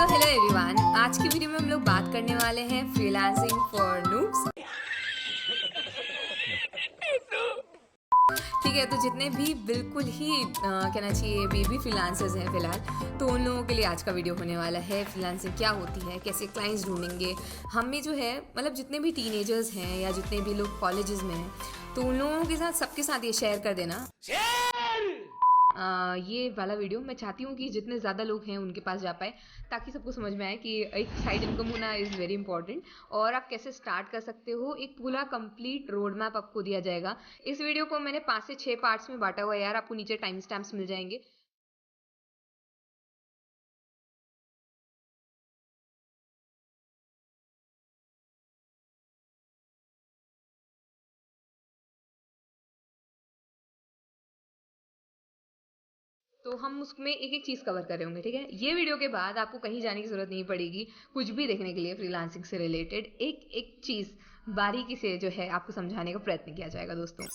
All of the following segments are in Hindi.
सो हेलो एवरीवन, आज की वीडियो में हम लोग बात करने वाले हैं फ्रीलांसिंग फॉर नूब्स। ठीक है, तो जितने भी बिल्कुल ही कहना चाहिए बेबी फ्रीलांसर्स हैं फिलहाल, तो उन लोगों के लिए आज का वीडियो होने वाला है। फ्रीलांसिंग क्या होती है, कैसे क्लाइंट्स ढूंढेंगे। हमें जो है मतलब जितने भी टीनेजर्स हैं या जितने भी लोग कॉलेजेस में हैं, तो उन लोगों के साथ सबके साथ ये शेयर कर देना। ये वाला वीडियो मैं चाहती हूँ कि जितने ज़्यादा लोग हैं उनके पास जा पाए, ताकि सबको समझ में आए कि एक साइड इनकम होना इज़ वेरी इंपॉर्टेंट और आप कैसे स्टार्ट कर सकते हो। एक पूरा कंप्लीट रोड मैप आपको दिया जाएगा। इस वीडियो को मैंने 5 से 6 पार्ट्स में बांटा हुआ है यार, आपको नीचे टाइम स्टैम्प्स मिल जाएंगे। तो हम उसमें एक एक चीज़ कवर कर रहे होंगे, ठीक है। ये वीडियो के बाद आपको कहीं जाने की ज़रूरत नहीं पड़ेगी कुछ भी देखने के लिए। फ्रीलांसिंग से रिलेटेड एक एक चीज़ बारीकी से जो है आपको समझाने का प्रयत्न किया जाएगा दोस्तों।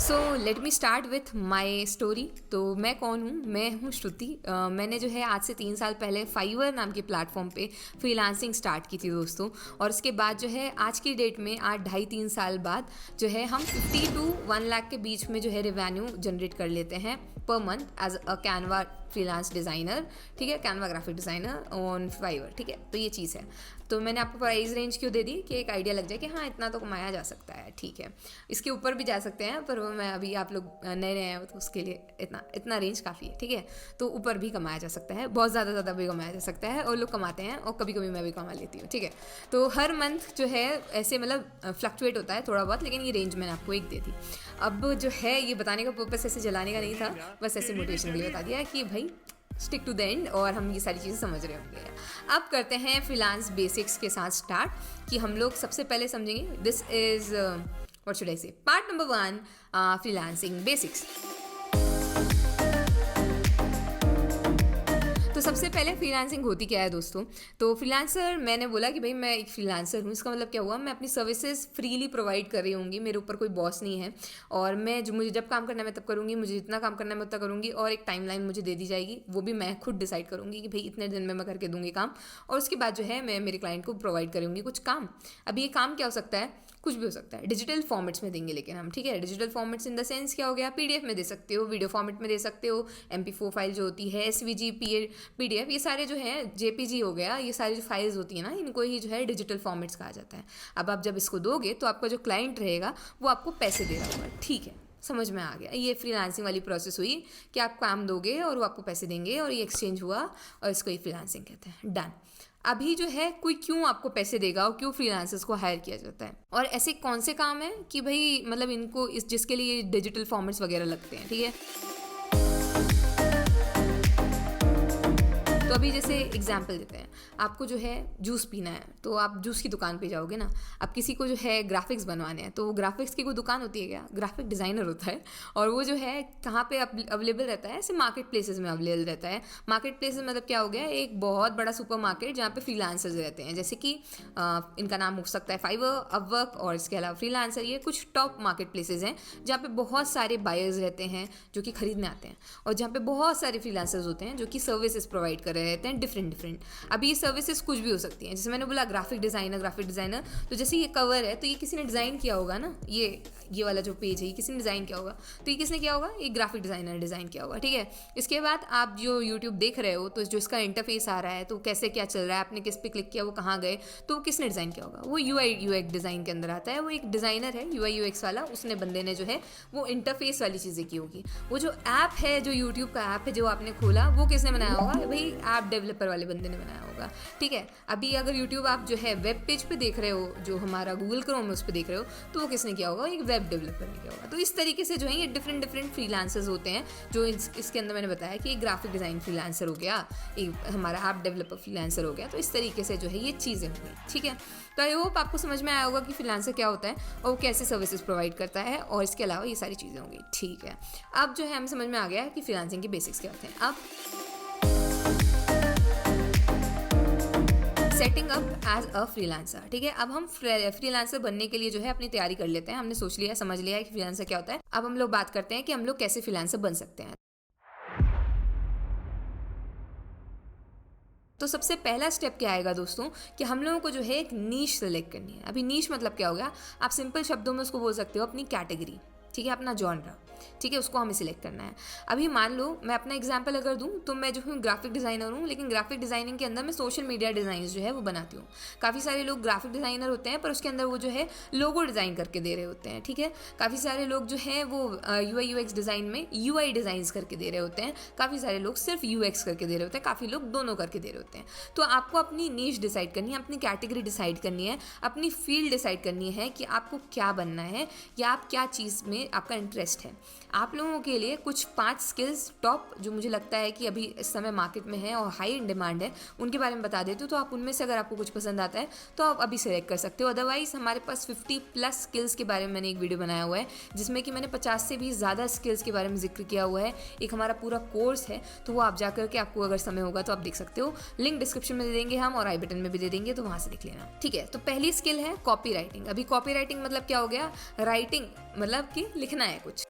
So let me start with my story. तो मैं कौन हूँ? मैं हूँ श्रुति। मैंने जो है आज से 3 साल पहले फाइवर नाम के प्लेटफॉर्म पे फ्रीलांसिंग स्टार्ट की थी दोस्तों। और उसके बाद जो है आज की डेट में आज 2.5-3 साल बाद जो है हम 50 to 1 लाख के बीच में जो है रेवेन्यू जनरेट कर लेते हैं पर month as a Canva freelance designer, ठीक है, Canva graphic designer on Fiverr, ठीक है। तो ये चीज़ है। तो मैंने आपको प्राइस रेंज क्यों दे दी कि एक आइडिया लग जाए कि हाँ इतना तो कमाया जा सकता है, ठीक है। इसके ऊपर भी जा सकते हैं, पर वो मैं अभी आप लोग नए नए हैं तो उसके लिए इतना रेंज काफ़ी है, ठीक है। तो ऊपर भी कमाया जा सकता है, बहुत ज़्यादा भी कमाया जा सकता है और लोग कमाते हैं और कभी कभी मैं भी कमा लेती हूँ, ठीक है। तो हर मंथ जो है ऐसे मतलब फ्लक्चुएट होता है थोड़ा बहुत, लेकिन ये रेंज मैंने आपको एक दे दी। अब जो है ये बताने का पर्पस ऐसे जलाने का नहीं था, बस ऐसे मोटिवेशन के लिए बता दिया कि भाई स्टिक टू द एंड और हम ये सारी चीज़ें समझ रहे होंगे। अब करते हैं फ्रीलांस बेसिक्स के साथ स्टार्ट कि हम लोग सबसे पहले समझेंगे this is what should I से पार्ट नंबर 1, फ्रीलांसिंग बेसिक्स। तो सबसे पहले फ्रीलांसिंग होती क्या है दोस्तों? तो फ्रीलांसर, मैंने बोला कि भाई मैं एक फ्रीलांसर हूँ, इसका मतलब क्या हुआ? मैं अपनी सर्विसेज फ्रीली प्रोवाइड कर रही होंगी, मेरे ऊपर कोई बॉस नहीं है और मुझे जब काम करना है मैं तब करूँगी, मुझे जितना काम करना है मैं उतना करूँगी और एक टाइमलाइन मुझे दे दी जाएगी, वो भी मैं खुद डिसाइड करूँगी कि भाई इतने दिन में मैं करके दूँगी काम। और उसके बाद जो है मैं मेरे क्लाइंट को प्रोवाइड करूँगी कुछ काम। अभी ये काम क्या हो सकता है? कुछ भी हो सकता है। डिजिटल फॉर्मेट्स में देंगे लेकिन हम, ठीक है। Digital formats in the sense क्या हो गया? पीडीएफ में दे सकते हो, वीडियो फॉर्मेट में दे सकते हो, MP4 फाइल जो होती है, SVG, PDF, ये सारे जो है, JPG हो गया, ये सारी जो फाइल्स होती है ना, इनको ही जो है डिजिटल फॉर्मेट्स कहा जाता है। अब आप जब इसको दोगे तो आपका जो क्लाइंट रहेगा वो आपको पैसे दे रहा होगा, ठीक है। समझ में आ गया? ये फ्रीलांसिंग वाली प्रोसेस हुई कि आप काम दोगे और वो आपको पैसे देंगे और ये एक्सचेंज हुआ और इसको ही फ्रीलांसिंग कहते हैं। डन। अभी जो है कोई क्यों आपको पैसे देगा और क्यों फ्रीलांसर्स को हायर किया जाता है और ऐसे कौन से काम है कि भाई मतलब इनको जिसके लिए डिजिटल फॉर्मेट्स वगैरह लगते हैं, ठीक है। तो अभी जैसे एग्जाम्पल देते हैं, आपको जो है जूस पीना है तो आप जूस की दुकान पे जाओगे ना। अब किसी को जो है ग्राफिक्स बनवाने हैं तो ग्राफिक्स की कोई दुकान होती है क्या? ग्राफिक डिज़ाइनर होता है और वो जो है कहाँ पे अवेलेबल रहता है? ऐसे मार्केट प्लेसेस में अवेलेबल रहता है। मार्केट प्लेसेस मतलब क्या हो गया? एक बहुत बड़ा सुपर मार्केट जहाँ पे फ्रीलांसर्स रहते हैं, जैसे कि इनका नाम हो सकता है फाइवर, अपवर्क और इसके अलावा फ्रीलांसर। ये कुछ टॉप मार्केट प्लेसेस हैं जहाँ पे बहुत सारे बायर्स रहते हैं जो कि खरीदने आते हैं और जहाँ पे बहुत सारे फ्रीलांसर्स होते हैं जो कि सर्विसेज प्रोवाइड कर रहते हैं डिफरेंट। अब ये सर्विसेज कुछ भी हो सकती हैं, जैसे मैंने बोला ग्राफिक डिज़ाइनर, तो जैसे ये कवर है तो ये किसी ने डिज़ाइन किया होगा ना, ये वाला जो पेज है ये किसी ने डिज़ाइन किया होगा, तो ये किसने किया होगा? एक ग्राफिक डिज़ाइनर ने डिज़ाइन किया होगा, ठीक है। इसके बाद आप जो यूट्यूब देख रहे हो तो जो इसका इंटरफेस आ रहा है तो कैसे क्या चल रहा है, आपने किस पे क्लिक किया, वो कहाँ गए, तो वो किसने डिज़ाइन किया होगा? वो UI/UX डिज़ाइन के अंदर आता है, वो एक डिज़ाइनर है UI/UX वाला, उसने बंदे ने जो है वो इंटरफेस वाली चीज़ें की होगी। वो जो ऐप है, जो यूट्यूब का ऐप है जो आपने खोला, वो किसने बनाया होगा? भाई ऐप डेवलपर वाले बंदे ने बनाया होगा, ठीक है। अभी अगर यूट्यूब आप जो है वेब पेज पे देख रहे हो, जो हमारा गूगल क्रोम है उस पर देख रहे हो, तो वो किसने किया होगा? एक वेब डेवलपर ने किया होगा। तो इस तरीके से जो है ये डिफरेंट फ्रीलांसर्स होते हैं। जो इसके अंदर मैंने बताया कि एक ग्राफिक डिज़ाइन फ्रीलांसर हो गया, एक हमारा ऐप डेवलपर फ्रीलांसर हो गया। तो इस तरीके से जो है ये चीज़ें होंगी, ठीक है। तो आई होप आपको समझ में आया होगा कि फ्रीलांसर क्या होता है और वो कैसे सर्विसेज प्रोवाइड करता है और इसके अलावा ये सारी चीज़ें होंगी, ठीक है। अब जो है हमें समझ में आ गया कि फ्रीलांसिंग के बेसिक्स क्या होते हैं। अब setting up as a freelancer. ठीक है, अब हम फ्रीलांसर बनने के लिए जो है अपनी तैयारी कर लेते हैं। हमने सोच लिया, समझ लिया है कि फ्रीलांसर क्या होता है। अब हम लोग बात करते हैं कि हम लोग कैसे फ्रीलांसर बन सकते हैं। तो सबसे पहला स्टेप क्या आएगा दोस्तों, कि हम लोगों को जो है एक नीश सेलेक्ट करनी है। अभी नीश मतलब क्या हो गया, आप सिंपल शब्दों में उसको बोल सकते हो अपनी कैटेगरी। ठीक है, अपना जॉनरा। ठीक है, उसको हमें सिलेक्ट करना है। अभी मान लो मैं अपना एग्जांपल अगर दूं तो मैं जो हूँ ग्राफिक डिज़ाइनर हूँ, लेकिन ग्राफिक डिज़ाइनिंग के अंदर मैं सोशल मीडिया डिज़ाइन जो है वो बनाती हूँ। काफ़ी सारे लोग ग्राफिक डिज़ाइनर होते हैं पर उसके अंदर वो जो है लोगो डिज़ाइन करके दे रहे होते हैं। ठीक है, काफ़ी सारे लोग जो हैं वो UI UX डिज़ाइन में UI डिज़ाइंस करके दे रहे होते हैं। काफ़ी सारे लोग सिर्फ UX करके दे रहे होते हैं, काफ़ी लोग दोनों करके दे रहे होते हैं। तो आपको अपनी नीश डिसाइड करनी है, अपनी कैटेगरी डिसाइड करनी है, अपनी फील्ड डिसाइड करनी है कि आपको क्या बनना है या आप क्या चीज़ में आपका इंटरेस्ट है। आप लोगों के लिए कुछ 5 स्किल्स टॉप जो मुझे लगता है कि अभी इस समय मार्केट में है और हाई इन डिमांड है, उनके बारे में बता देती हूँ। तो आप उनमें से अगर आपको कुछ पसंद आता है तो आप अभी सेलेक्ट कर सकते हो। अदरवाइज हमारे पास 50+ स्किल्स के बारे में मैंने एक वीडियो बनाया हुआ है जिसमें कि मैंने 50 से भी ज़्यादा स्किल्स के बारे में जिक्र किया हुआ है। एक हमारा पूरा कोर्स है, तो वो आप जा करके आपको अगर समय होगा तो आप देख सकते हो। लिंक डिस्क्रिप्शन में दे देंगे हम और आई बटन में भी दे देंगे, तो वहाँ से देख लेना। ठीक है, तो पहली स्किल है कॉपी राइटिंग। अभी कॉपी राइटिंग मतलब क्या हो गया, राइटिंग मतलब कि लिखना है कुछ।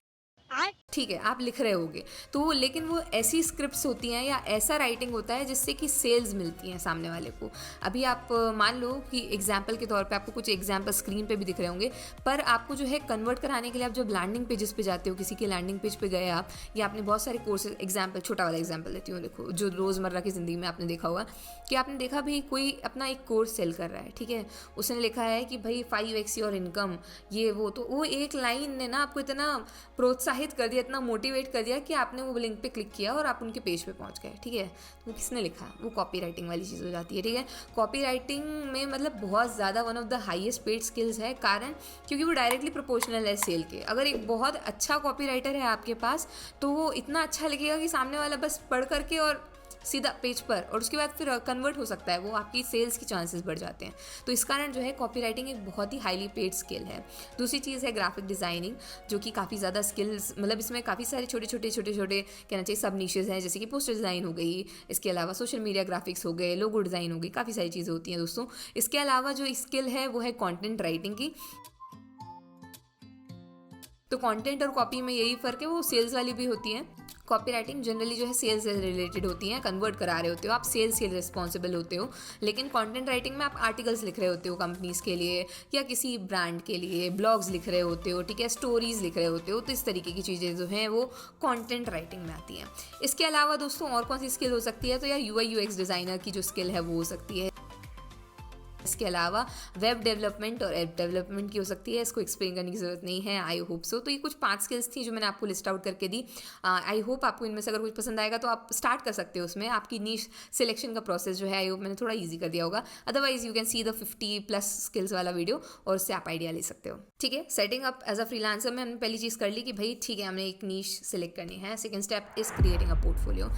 ठीक है, आप लिख रहे होगे तो, लेकिन वो ऐसी स्क्रिप्ट्स होती हैं या ऐसा राइटिंग होता है जिससे कि सेल्स मिलती हैं सामने वाले को। अभी आप मान लो कि एग्जाम्पल के तौर पे आपको कुछ एग्जाम्पल स्क्रीन पे भी दिख रहे होंगे, पर आपको जो है कन्वर्ट कराने के लिए आप जब लैंडिंग पेजेस पे जाते हो, किसी के लैंडिंग पेज पे गए आप, या आपने बहुत सारे कोर्सेज, एग्जाम्पल छोटा वाला एग्जाम्पल देती हूँ, देखो जो रोज़मर्रा की ज़िंदगी में आपने देखा होगा कि आपने देखा भाई कोई अपना एक कोर्स सेल कर रहा है। ठीक है, उसने लिखा है कि भाई 5x योर इनकम, ये वो, तो वो एक लाइन ने ना आपको इतना प्रोत्साहित कर दिया, इतना मोटिवेट कर दिया कि आपने वो लिंक पे क्लिक किया और आप उनके पेज पे पहुंच गए। ठीक है, तो वो किसने लिखा, वो कॉपी राइटिंग वाली चीज़ हो जाती है। ठीक है, कॉपी राइटिंग में मतलब बहुत ज़्यादा one of the highest paid skills है, कारण क्योंकि वो डायरेक्टली प्रोपोर्शनल है सेल के। अगर एक बहुत अच्छा कॉपी राइटर है आपके पास तो वो इतना अच्छा लिखेगा कि सामने वाला बस पढ़ करके और सीधा पेज पर, और उसके बाद फिर कन्वर्ट हो सकता है, वो आपकी सेल्स की चांसेस बढ़ जाते हैं। तो इस कारण जो है कॉपी राइटिंग एक बहुत ही हाईली पेड स्किल है। दूसरी चीज़ है ग्राफिक डिज़ाइनिंग, जो कि काफ़ी ज़्यादा स्किल्स, मतलब इसमें काफ़ी सारे छोटे छोटे कहना चाहिए सब निशेज़ हैं, जैसे कि पोस्टर डिज़ाइन हो गई, इसके अलावा सोशल मीडिया ग्राफिक्स हो गए, लोगो डिज़ाइन हो गई, काफ़ी सारी चीज़ें होती हैं दोस्तों। इसके अलावा जो स्किल है वो है कॉन्टेंट राइटिंग की। तो कंटेंट और कॉपी में यही फ़र्क है, वो सेल्स वाली भी होती है। कॉपी राइटिंग जनरली जो है सेल्स से रिलेटेड होती हैं, कन्वर्ट करा रहे होते हो आप, सेल्स के रिस्पॉन्सिबल होते हो। लेकिन कंटेंट राइटिंग में आप आर्टिकल्स लिख रहे होते हो कंपनीज़ के लिए या किसी ब्रांड के लिए, ब्लॉग्स लिख रहे होते हो, ठीक है, स्टोरीज़ लिख रहे होते हो। तो इस तरीके की चीज़ें जो हैं वो कंटेंट राइटिंग में आती हैं। इसके अलावा दोस्तों और कौन सी स्किल हो सकती है, तो यार UI UX डिज़ाइनर की जो स्किल है वो हो सकती है। इसके अलावा वेब डेवलपमेंट और ऐप डेवलपमेंट की हो सकती है, इसको एक्सप्लेन करने की ज़रूरत नहीं है, आई होप सो। तो ये कुछ 5 स्किल्स थी जो मैंने आपको लिस्ट आउट करके दी। आई होप आपको इनमें से अगर कुछ पसंद आएगा तो आप स्टार्ट कर सकते हो उसमें। आपकी नीश सिलेक्शन का प्रोसेस जो है आई होप मैंने थोड़ा ईजी कर दिया होगा। Otherwise you can see the 50+ skills वाला वीडियो और उससे आप आइडिया ले सकते हो। ठीक है, setting up as a freelancer में हमने पहली चीज़ कर ली कि भाई ठीक है, हमने एक नीश सिलेक्ट करनी है। Second step is creating a portfolio.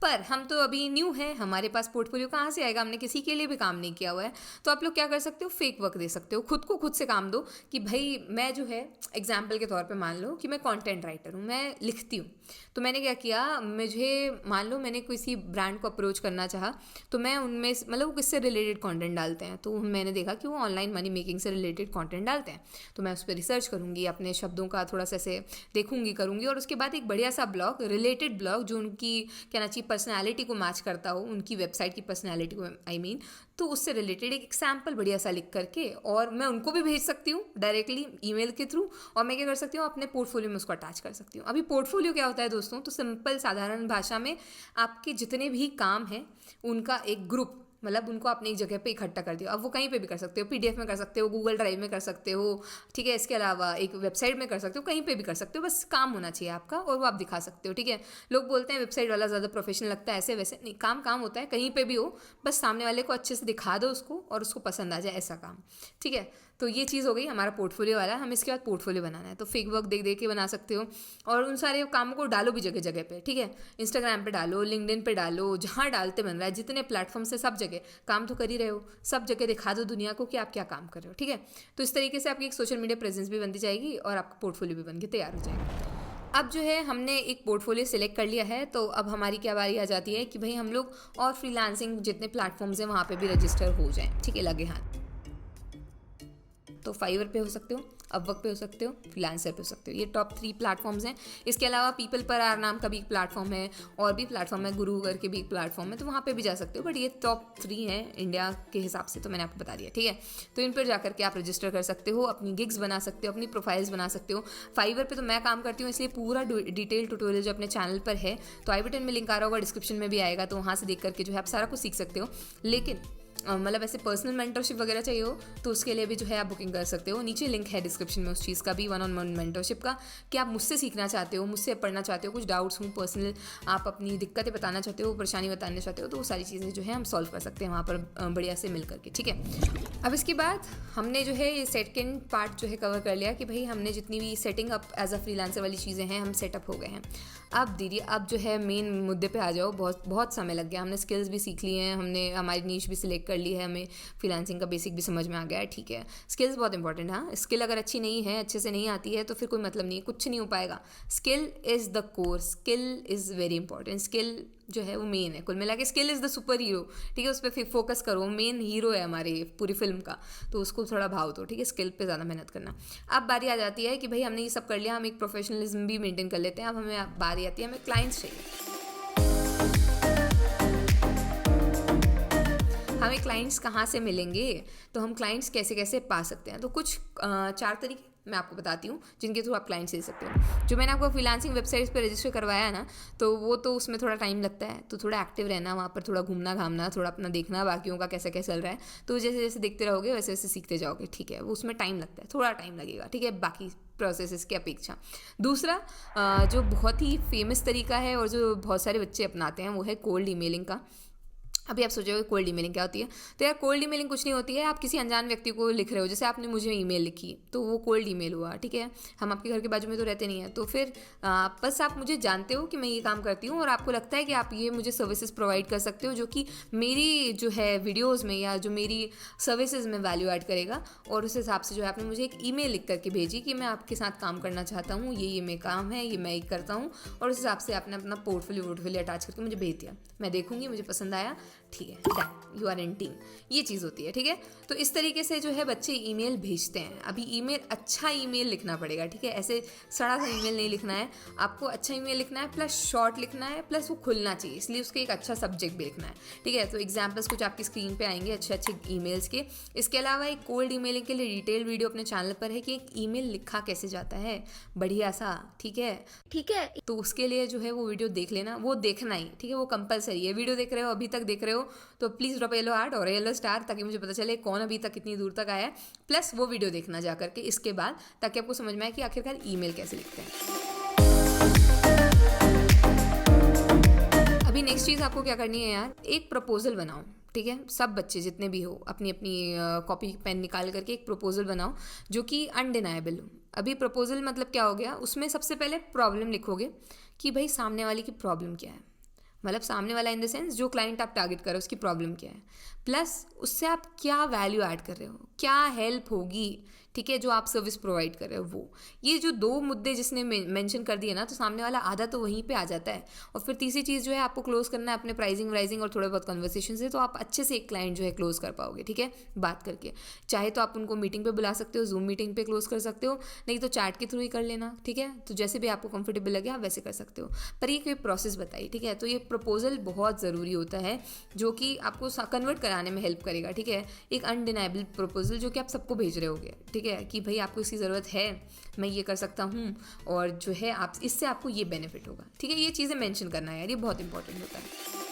पर हम तो अभी न्यू हैं, हमारे पास पोर्टफोलियो कहाँ से आएगा, हमने किसी के लिए भी काम नहीं किया हुआ है। तो आप लोग क्या कर सकते हो, फेक वर्क दे सकते हो, खुद को खुद से काम दो कि भाई मैं जो है एग्जाम्पल के तौर पे मान लो कि मैं कंटेंट राइटर हूँ, मैं लिखती हूँ। तो मैंने क्या किया, मुझे मान लो मैंने किसी ब्रांड को अप्रोच करना चाहा, तो मैं उनमें मतलब वो किससे रिलेटेड कंटेंट डालते हैं, तो मैंने देखा कि वो ऑनलाइन मनी मेकिंग से रिलेटेड कंटेंट डालते हैं। तो मैं उस पर रिसर्च करूँगी, अपने शब्दों का थोड़ा सा ऐसे देखूँगी करूँगी, और उसके बाद एक बढ़िया सा ब्लॉग, रिलेटेड ब्लॉग जो उनकी कहना चाहिए पर्सनैलिटी को मैच करता हो, उनकी वेबसाइट की पर्सनैलिटी को आई मीन, तो उससे रिलेटेड एक एग्जाम्पल बढ़िया सा लिख करके और मैं उनको भी भेज सकती हूँ डायरेक्टली ईमेल के थ्रू। और मैं क्या कर सकती हूँ, अपने पोर्टफोलियो में उसको अटैच कर सकती हूँ। अभी पोर्टफोलियो क्या होता है दोस्तों, तो सिंपल साधारण भाषा में आपके जितने भी काम हैं उनका एक ग्रुप, मतलब उनको आपने एक जगह पे इकट्ठा कर दिया। अब वो कहीं पे भी कर सकते हो, PDF में कर सकते हो, गूगल ड्राइव में कर सकते हो, ठीक है, इसके अलावा एक वेबसाइट में कर सकते हो, कहीं पे भी कर सकते हो, बस काम होना चाहिए आपका और वो आप दिखा सकते हो। ठीक है, लोग बोलते हैं वेबसाइट वाला ज़्यादा प्रोफेशनल लगता है, ऐसे वैसे नहीं, काम काम होता है, कहीं पे भी हो, बस सामने वाले को अच्छे से दिखा दो उसको और उसको पसंद आ जाए, ऐसा काम। ठीक है, तो ये चीज़ हो गई हमारा पोर्टफोलियो वाला। हम इसके बाद पोर्टफोलियो बनाना है, तो फेक वर्क देख देख के बना सकते हो और उन सारे कामों को डालो भी जगह जगह पे। ठीक है, इंस्टाग्राम पे डालो, लिंक्डइन पे डालो, जहाँ डालते बन रहा है, जितने प्लेटफॉर्म से सब जगह काम तो कर ही रहे हो, सब जगह दिखा दो दुनिया को कि आप क्या काम कर रहे हो। ठीक है, तो इस तरीके से आपकी एक सोशल मीडिया प्रेजेंस भी बनती जाएगी और आपका पोर्टफोलियो भी बन के तैयार हो जाएगा। अब जो है हमने एक पोर्टफोलियो सिलेक्ट कर लिया है, तो अब हमारी क्या बारी आ जाती है कि भाई हम लोग और फ्रीलांसिंग जितने प्लेटफॉर्म्स हैं वहाँ पे भी रजिस्टर हो जाएं, ठीक है, लगे हाथ। तो फाइवर पे हो सकते हो, अपवर्क पे हो सकते हो, फ्रीलांसर पे हो सकते हो। ये टॉप 3 प्लेटफॉर्म्स हैं। इसके अलावा पीपल पर आर नाम का भी एक प्लेटफॉर्म है, और भी प्लेटफॉर्म है, गुरु करके भी एक प्लेटफॉर्म है, तो वहाँ पे भी जा सकते हो। बट ये टॉप 3 हैं इंडिया के हिसाब से, तो मैंने आपको बता दिया, ठीक है। तो इन पर जाकर के आप रजिस्टर कर सकते हो, अपनी गिग्स बना सकते हो, अपनी प्रोफाइल्स बना सकते हो। फाइवर पे तो मैं काम करती हूँ, इसलिए पूरा डिटेल ट्यूटोरियल जो अपने चैनल पर है, तो आई बटन में लिंक आ रहा होगा, डिस्क्रिप्शन में भी आएगा, तो वहाँ से देख करके जो है आप सारा कुछ सीख सकते हो। लेकिन मतलब ऐसे पर्सनल मेंटरशिप वगैरह चाहिए हो तो उसके लिए भी जो है आप बुकिंग कर सकते हो। नीचे लिंक है डिस्क्रिप्शन में उस चीज़ का भी, 1-on-1 मेंटरशिप का, कि आप मुझसे सीखना चाहते हो, मुझसे पढ़ना चाहते हो, कुछ डाउट्स हूँ पर्सनल, आप अपनी दिक्कतें बताना चाहते हो, परेशानी बताना चाहते हो, तो वो सारी चीज़ें जो है हम सॉल्व कर सकते हैं वहाँ पर बढ़िया से मिल करके, ठीक है। अब इसके बाद हमने जो है ये सेकंड पार्ट जो है कवर कर लिया कि भाई हमने जितनी भी setting up as a freelancer वाली चीज़ें हैं हम सेटअप हो गए हैं। अब दीदी अब जो है मेन मुद्दे पे आ जाओ। बहुत समय लग गया, हमने स्किल्स भी सीख ली हैं, हमने हमारी नीश भी सिलेक्ट कर ली है, हमें फ्रीलांसिंग का बेसिक भी समझ में आ गया है, ठीक है। स्किल्स बहुत इंपॉर्टेंट है। हाँ, स्किल अगर अच्छी नहीं है, अच्छे से नहीं आती है, तो फिर कोई मतलब नहीं है, कुछ नहीं हो पाएगा। Skill is the core, skill is very important. Skill जो है वो मेन है, कुल मिला के skill is the super hero, ठीक है। उस पर फोकस करो, मेन हीरो है हमारे पूरी फिल्म का, तो उसको थोड़ा भाव दो, ठीक है। स्किल पे ज़्यादा मेहनत करना। अब बारी आ जाती है कि भाई हमने ये सब कर लिया, हम एक प्रोफेशनलिज्म भी मेंटेन कर लेते हैं। अब हमें बारी आती है, हमें क्लाइंट्स चाहिए। हमें क्लाइंट्स कहाँ से मिलेंगे, तो हम क्लाइंट्स कैसे कैसे पा सकते हैं। तो कुछ 4 तरीके मैं आपको बताती हूँ जिनके थ्रू आप क्लाइंट्स ले सकते हो। जो मैंने आपको फ्रीलांसिंग वेबसाइट्स पे रजिस्टर करवाया है ना, तो वो तो उसमें थोड़ा टाइम लगता है, तो थोड़ा एक्टिव रहना वहाँ पर, थोड़ा घूमना घामना, थोड़ा अपना देखना बाकियों का कैसा कैसा चल रहा है। तो जैसे जैसे देखते रहोगे वैसे वैसे सीखते जाओगे, ठीक है। वो उसमें टाइम लगता है, थोड़ा टाइम लगेगा, ठीक है, बाकी प्रोसेस की अपेक्षा। दूसरा जो बहुत ही फेमस तरीका है और जो बहुत सारे बच्चे अपनाते हैं वो है कोल्ड ईमेलिंग का। अभी आप सोचोगे कोल्ड ईमेलिंग क्या होती है, तो यार कोल्ड ईमेलिंग कुछ नहीं होती है। आप किसी अनजान व्यक्ति को लिख रहे हो, जैसे आपने मुझे ईमेल लिखी, तो वो कोल्ड ईमेल हुआ, ठीक है। हम आपके घर के बाजू में तो रहते नहीं हैं, तो फिर बस आप मुझे जानते हो कि मैं ये काम करती हूँ और आपको लगता है कि आप ये मुझे सर्विसेज प्रोवाइड कर सकते हो जो कि मेरी जो है वीडियोज़ में या जो मेरी सर्विसेज में वैल्यू ऐड करेगा, और उस हिसाब से जो है आपने मुझे एक ईमेल लिख करके भेजी कि मैं आपके साथ काम करना चाहता हूँ, ये मेरा काम है, ये मैं एक करता हूँ, और उस हिसाब से आपने अपना पोर्टफोलियो अटैच करके मुझे भेज दिया। मैं देखूंगी, मुझे पसंद आया, ठीक है, done, you are in team. ये चीज़ होती है, ठीक है। तो इस तरीके से जो है बच्चे ईमेल भेजते हैं। अभी ईमेल, अच्छा ईमेल लिखना पड़ेगा, ठीक है। ऐसे सड़ा सा ईमेल नहीं लिखना है आपको, अच्छा ईमेल लिखना है, प्लस शॉर्ट लिखना है, प्लस वो खुलना चाहिए, इसलिए उसके एक अच्छा सब्जेक्ट भी लिखना है, ठीक है। तो एग्जाम्पल्स कुछ आपकी स्क्रीन पे आएंगे अच्छे अच्छे ईमेल्स के। इसके अलावा एक कोल्ड ईमेलिंग के लिए डिटेल वीडियो अपने चैनल पर है कि एक ईमेल लिखा कैसे जाता है, बढ़िया सा, ठीक है, ठीक है। तो उसके लिए जो है वो वीडियो देख लेना, वो देखना ही, ठीक है, वो कंपलसरी है। वीडियो देख रहे हो, अभी तक देख रहे हो, तो प्लीज़ ड्रॉप येलो हार्ट और येलो स्टार, ताकि मुझे पता चले कौन अभी तक कितनी दूर तक आया है। प्लस वो वीडियो देखना जा करके इसके बाद, ताकि आपको समझ में आए कि आखिरकार ईमेल कैसे लिखते हैं। अभी नेक्स्ट चीज़ आपको क्या करनी है यार, एक प्रपोजल बनाओ, ठीक है। सब बच्चे जितने भी हो अपनी अपनी कॉपी पेन निकाल करके एक प्रपोजल बनाओ जो कि अनडिनाएबल हो। अभी प्रपोजल मतलब क्या हो गया, उसमें सबसे पहले प्रॉब्लम लिखोगे कि भाई सामने वाले की प्रॉब्लम क्या है, मतलब सामने वाला इन द सेंस जो क्लाइंट आप टारगेट कर रहे हो उसकी प्रॉब्लम क्या है, प्लस उससे आप क्या वैल्यू ऐड कर रहे हो, क्या हेल्प होगी, ठीक है, जो आप सर्विस प्रोवाइड कर रहे हो वो। ये जो 2 मुद्दे जिसने मेंशन कर दिए ना, तो सामने वाला आधा तो वहीं पे आ जाता है। और फिर तीसरी चीज़ जो है आपको क्लोज करना है अपने प्राइसिंग वाइजिंग और थोड़े बहुत कन्वर्सेशन से, तो आप अच्छे से एक क्लाइंट जो है क्लोज कर पाओगे, ठीक है, बात करके। चाहे तो आप उनको मीटिंग पे बुला सकते हो, जूम मीटिंग पे क्लोज कर सकते हो, नहीं तो चैट के थ्रू ही कर लेना, ठीक है। तो जैसे भी आपको कंफर्टेबल लगे आप वैसे कर सकते हो, पर ये कोई प्रोसेस बताइए, ठीक है। तो ये प्रपोजल बहुत ज़रूरी होता है जो कि आपको कन्वर्ट कराने में हेल्प करेगा, ठीक है। एक अनडिनाइबल प्रपोजल जो कि आप सबको भेज रहे होगे, ठीक है, कि भाई आपको इसकी ज़रूरत है, मैं ये कर सकता हूँ, और जो है आप इससे आपको ये बेनिफिट होगा, ठीक है। ये चीज़ें मेंशन करना है यार, ये बहुत इंपॉर्टेंट होता है।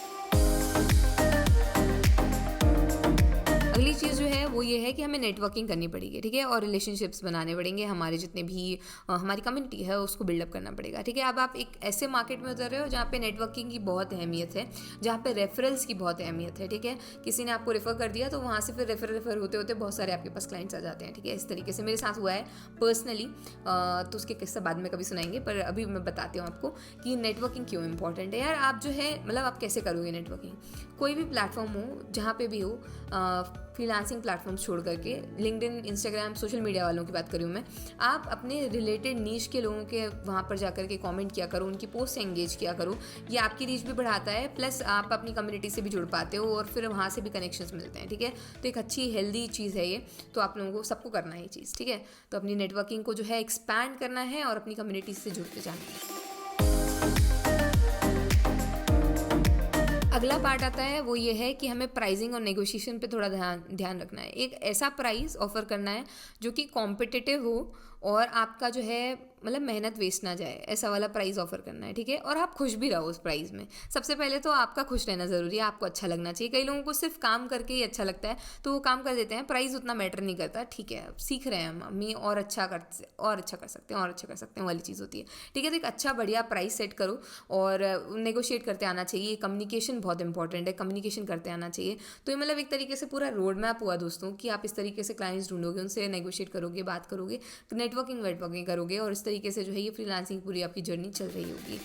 अगली चीज़ जो है वो ये है कि हमें नेटवर्किंग करनी पड़ेगी, ठीक है, और रिलेशनशिप्स बनाने पड़ेंगे। हमारे जितने भी हमारी कम्युनिटी है उसको बिल्डअप करना पड़ेगा, ठीक है। अब आप एक ऐसे मार्केट में उतर रहे हो जहाँ पे नेटवर्किंग की बहुत अहमियत है, जहाँ पे रेफरल्स की बहुत अहमियत है, ठीक है। किसी ने आपको रेफर कर दिया तो वहाँ से फिर रेफर होते होते बहुत सारे आपके पास क्लाइंट्स आ जाते हैं, ठीक है। इस तरीके से मेरे साथ हुआ है पर्सनली, तो उसके किस्सा बाद में कभी सुनाएंगे, पर अभी मैं बताती हूँ आपको कि नेटवर्किंग क्यों इंपॉर्टेंट है यार। आप जो है मतलब आप कैसे करोगे नेटवर्किंग, कोई भी प्लेटफॉर्म हो, जहाँ पे भी हो, फ्रीलांसिंग प्लेटफॉर्म्स छोड़ करके, लिंक्डइन, इंस्टाग्राम, सोशल मीडिया वालों की बात कर रही हूँ मैं, आप अपने रिलेटेड नीश के लोगों के वहाँ पर जा करके कमेंट किया करो, उनकी पोस्ट से एंगेज किया करो। ये आपकी रीच भी बढ़ाता है, प्लस आप अपनी कम्युनिटी से भी जुड़ पाते हो और फिर वहाँ से भी कनेक्शंस मिलते हैं, ठीक है। तो एक अच्छी हेल्दी चीज़ है ये, तो आप लोगों को सबको करना है ये चीज़, ठीक है। तो अपनी नेटवर्किंग को जो है एक्सपैंड करना है और अपनी कम्युनिटी से जुड़ते जाना है। अगला पार्ट आता है वो ये है कि हमें प्राइसिंग और नेगोशिएशन पे थोड़ा ध्यान रखना है। एक ऐसा प्राइस ऑफर करना है जो कि कॉम्पिटिटिव हो और आपका जो है मतलब मेहनत वेस्ट ना जाए, ऐसा वाला प्राइस ऑफर करना है, ठीक है। और आप खुश भी रहो उस प्राइस में। सबसे पहले तो आपका खुश रहना ज़रूरी है, आपको अच्छा लगना चाहिए। कई लोगों को सिर्फ काम करके ही अच्छा लगता है तो वो काम कर देते हैं, प्राइस उतना मैटर नहीं करता, ठीक है। अब सीख रहे हैं हम, मम्मी और अच्छा कर सकते हैं वाली चीज़ होती है, ठीक है। तो एक अच्छा बढ़िया प्राइस सेट करो और नेगोशिएट करते आना चाहिए। कम्युनिकेशन बहुत इंपॉर्टेंट है, कम्युनिकेशन करते आना चाहिए। तो ये मतलब एक तरीके से पूरा रोड मैप हुआ दोस्तों कि आप इस तरीके से क्लाइंट्स ढूंढोगे, उनसे नेगोशिएट करोगे, बात करोगे, नेटवर्किंग करोगे और इस तरीके से जो है ये फ्रीलांसिंग पूरी आपकी जर्नी चल रही होगी।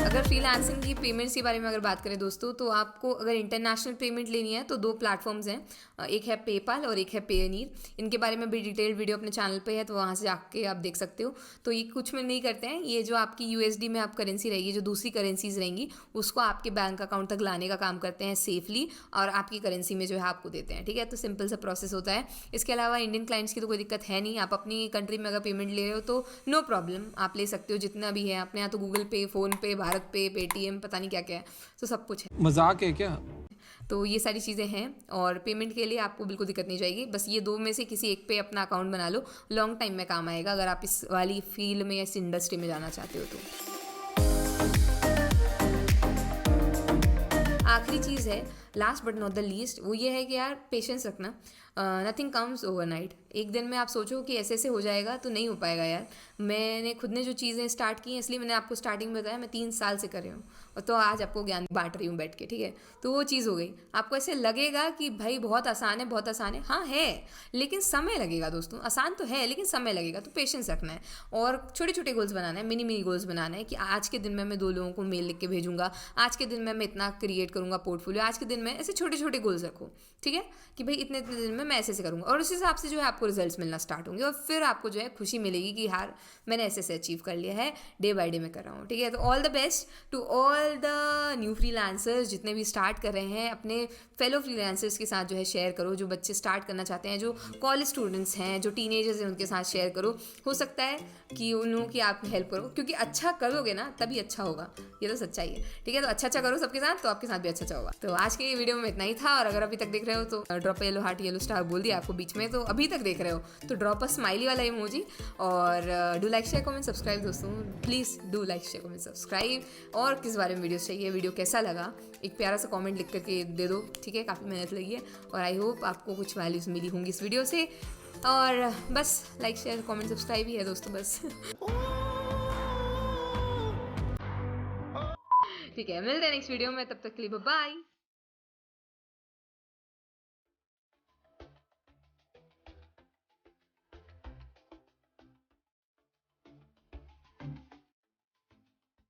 अगर फ्रीलांसिंग की पेमेंट्स के बारे में अगर बात करें दोस्तों, तो आपको अगर इंटरनेशनल पेमेंट लेनी है तो 2 प्लेटफॉर्म्स हैं, एक है पेपाल और एक है पेयनीर। इनके बारे में भी डिटेल्ड वीडियो अपने चैनल पे है, तो वहाँ से जाके आप देख सकते हो। तो ये कुछ में नहीं करते हैं, ये जो आपकी यूएसडी में आप करेंसी रहेगी, जो दूसरी करेंसीज रहेंगी उसको आपके बैंक अकाउंट तक लाने का काम करते हैं सेफली और आपकी करेंसी में जो है आपको देते हैं, ठीक है। तो सिंपल सा प्रोसेस होता है। इसके अलावा इंडियन क्लाइंट्स की तो कोई दिक्कत है नहीं, आप अपनी कंट्री में अगर पेमेंट ले रहे हो तो नो प्रॉब्लम, आप ले सकते हो जितना भी है। अपने यहाँ तो गूगल पे, फ़ोन पे, भारत पे, पेटीएम, पता नहीं क्या क्या है, तो सब कुछ है। मजाक है क्या? तो ये सारी चीज़ें हैं और पेमेंट के लिए आपको बिल्कुल दिक्कत नहीं जाएगी। बस ये 2 में से किसी एक पे अपना अकाउंट बना लो, लॉन्ग टाइम में काम आएगा अगर आप इस वाली फील्ड में या इस इंडस्ट्री में जाना चाहते हो तो। आखिरी चीज़ है, last but not the least, वो ये है कि यार पेशेंस रखना। Nothing comes overnight. एक दिन में आप सोचो कि ऐसे ऐसे हो जाएगा तो नहीं हो पाएगा यार। मैंने खुद ने जो चीज़ें स्टार्ट की हैं, इसलिए मैंने आपको स्टार्टिंग में बताया, मैं 3 साल से कर रही हूँ और तो आज आपको ज्ञान बांट रही हूँ बैठ के, ठीक है। तो वो चीज़ हो गई। आपको ऐसे लगेगा कि भाई बहुत आसान है, बहुत आसान है, हाँ है, लेकिन समय लगेगा दोस्तों। आसान तो है लेकिन समय लगेगा, तो पेशेंस रखना है और छोटे छोटे गोल्स बनाना है, मिनी गोल्स बनाना है कि आज के दिन में मैं 2 लोगों को मेल लिख के भेजूंगा, आज के दिन में मैं इतना क्रिएट करूँगा पोर्टफोलियो, आज के दिन में ऐसे छोटे छोटे गोल्स रखो, ठीक है, कि भाई इतने इतने दिन में मैं ऐसे करूँगा और उस हिसाब से जो है आपको रिजल्ट्स मिलना स्टार्ट होंगे और फिर आपको जो है खुशी मिलेगी कि यार मैंने ऐसे ऐसे अचीव कर लिया है, डे बाय डे में कर रहा हूँ, ठीक है। तो all the best to all the new freelancers, जितने भी स्टार्ट कर रहे हैं, अपने फेलो फ्रीलांसर्स के साथ जो है शेयर करो। जो बच्चे स्टार्ट करना चाहते हैं, जो कॉलेज स्टूडेंट्स हैं, जो टीनेजर्स हैं, उनके साथ शेयर करो। हो सकता है कि उन लोगों की आप हेल्प करो, क्योंकि अच्छा करोगे ना तभी अच्छा होगा, ये तो सच्चाई है, ठीक है। तो अच्छा करो सबके साथ, तो आपके साथ भी अच्छा होगा। तो आज के वीडियो में इतना ही था और अगर अभी तक देख रहे हो तो drop yellow heart yellow star बोल दिया आपको बीच में, तो अभी तक देख रहे हो तो ड्रॉप अ स्माइली वाला इमोजी और do like share comment subscribe दोस्तों, please do like share comment subscribe. और किस बारे में वीडियो चाहिए, वीडियो कैसा लगा, एक प्यारा सा कमेंट लिख करके दे दो, ठीक है। काफ़ी मेहनत लगी है और आई होप आपको कुछ वैल्यूज़ मिली होंगी इस वीडियो से। और बस लाइक शेयर कमेंट सब्सक्राइब ही है दोस्तों, बस ठीक है। मिलते हैं नेक्स्ट वीडियो में, तब तक के लिए बाय।